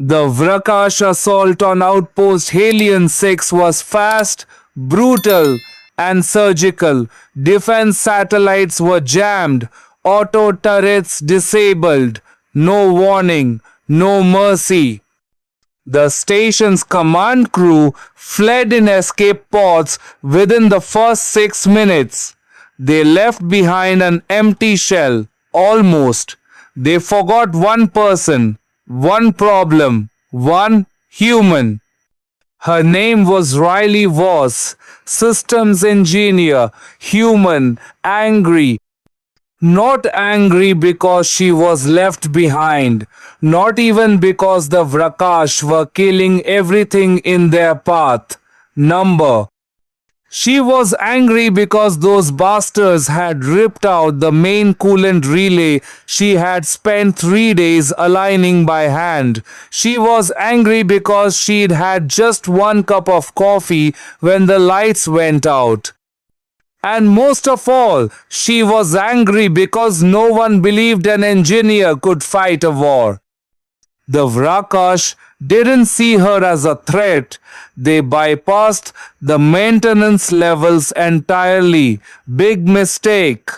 The Vra'kash assault on Outpost Halion 6 was fast, brutal, and surgical. Defense satellites were jammed, auto turrets disabled. No warning, no mercy. The station's command crew fled in escape pods within the first 6 minutes. They left behind an empty shell, almost. They forgot one person, one problem, one human. Her name was Riley Voss, systems engineer, human, angry. Not angry because she was left behind, not even because the Vra'kash were killing everything in their path. Number. She was angry because those bastards had ripped out the main coolant relay she had spent 3 days aligning by hand. She was angry because she'd had just one cup of coffee when the lights went out. And most of all, she was angry because no one believed an engineer could fight a war. The Vra'kash didn't see her as a threat. They bypassed the maintenance levels entirely. Big mistake.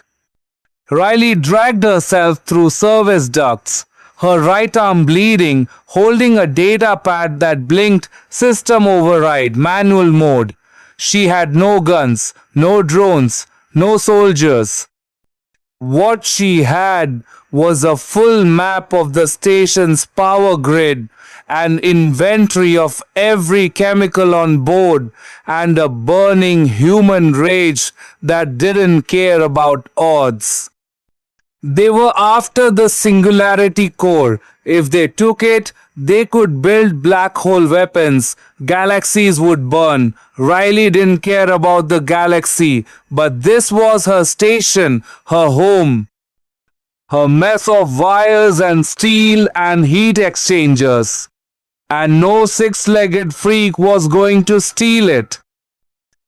Riley dragged herself through service ducts, her right arm bleeding, holding a data pad that blinked system override, manual mode. She had no guns, no drones, no soldiers. What she had was a full map of the station's power grid, an inventory of every chemical on board, and a burning human rage that didn't care about odds. They were after the singularity core. If they took it, they could build black hole weapons. Galaxies would burn. Riley didn't care about the galaxy, but this was her station, her home. Her mess of wires and steel and heat exchangers. And no six-legged freak was going to steal it.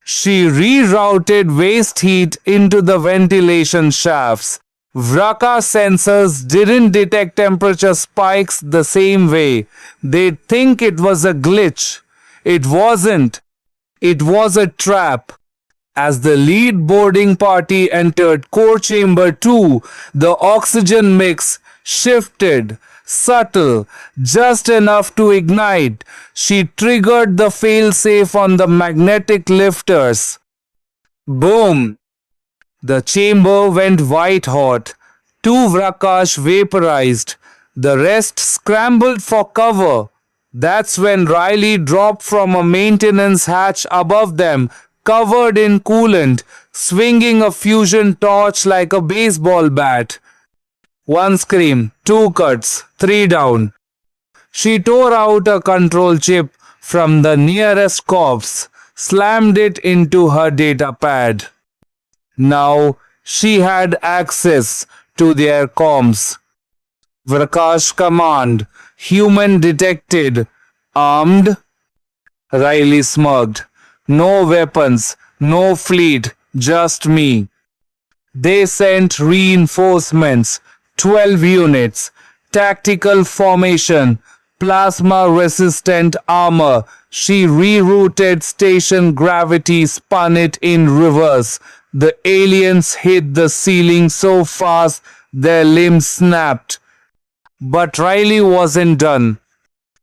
She rerouted waste heat into the ventilation shafts. Vra'kash sensors didn't detect temperature spikes the same way. They'd think it was a glitch. It wasn't. It was a trap. As the lead boarding party entered core chamber 2, the oxygen mix shifted, subtle, just enough to ignite. She triggered the failsafe on the magnetic lifters. Boom! The chamber went white hot. 2 Vra'kash vaporized. The rest scrambled for cover. That's when Riley dropped from a maintenance hatch above them, covered in coolant, swinging a fusion torch like a baseball bat. 1 scream, 2 cuts, 3 down. She tore out a control chip from the nearest corpse, slammed it into her data pad. Now she had access to their comms. Vra'kash command, human detected, armed. Riley smirked. No weapons, no fleet, just me. They sent reinforcements, 12 units, tactical formation, plasma-resistant armor. She rerouted station gravity, spun it in reverse. The aliens hit the ceiling so fast their limbs snapped. But Riley wasn't done.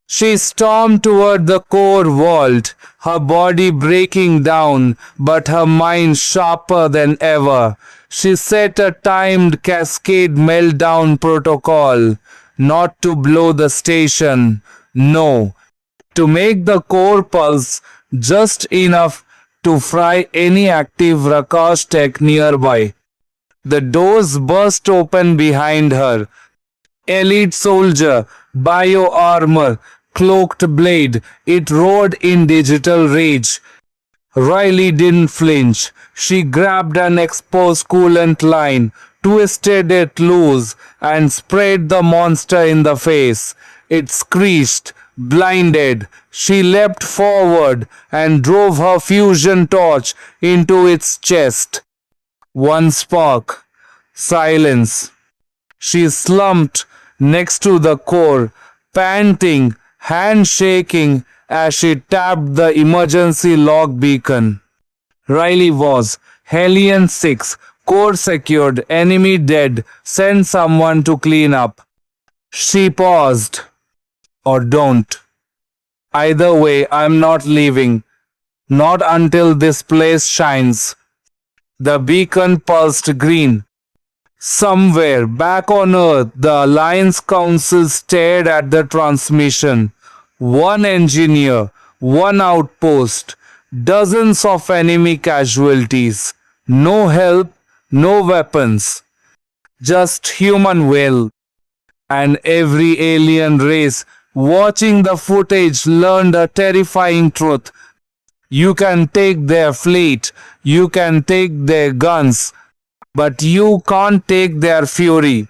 She stormed toward the core vault, her body breaking down, but her mind sharper than ever. She set a timed cascade meltdown protocol, not to blow the station, no, to make the core pulse just enough to fry any active Vra'kash tech nearby. The doors burst open behind her. Elite soldier, bio-armor, cloaked blade. It roared in digital rage. Riley didn't flinch. She grabbed an exposed coolant line, twisted it loose, and sprayed the monster in the face. It screeched, blinded. She leapt forward and drove her fusion torch into its chest. 1 spark. Silence. She slumped next to the core, panting, hand shaking as she tapped the emergency log beacon. Riley was Hellion 6, core secured, enemy dead, send someone to clean up. She paused. Or don't. Either way, I'm not leaving. Not until this place shines. The beacon pulsed green. Somewhere back on Earth, the Alliance Council stared at the transmission. One engineer, one outpost, dozens of enemy casualties. No help, no weapons. Just human will. And every alien race watching the footage learned a terrifying truth. You can take their fleet, you can take their guns, but you can't take their fury.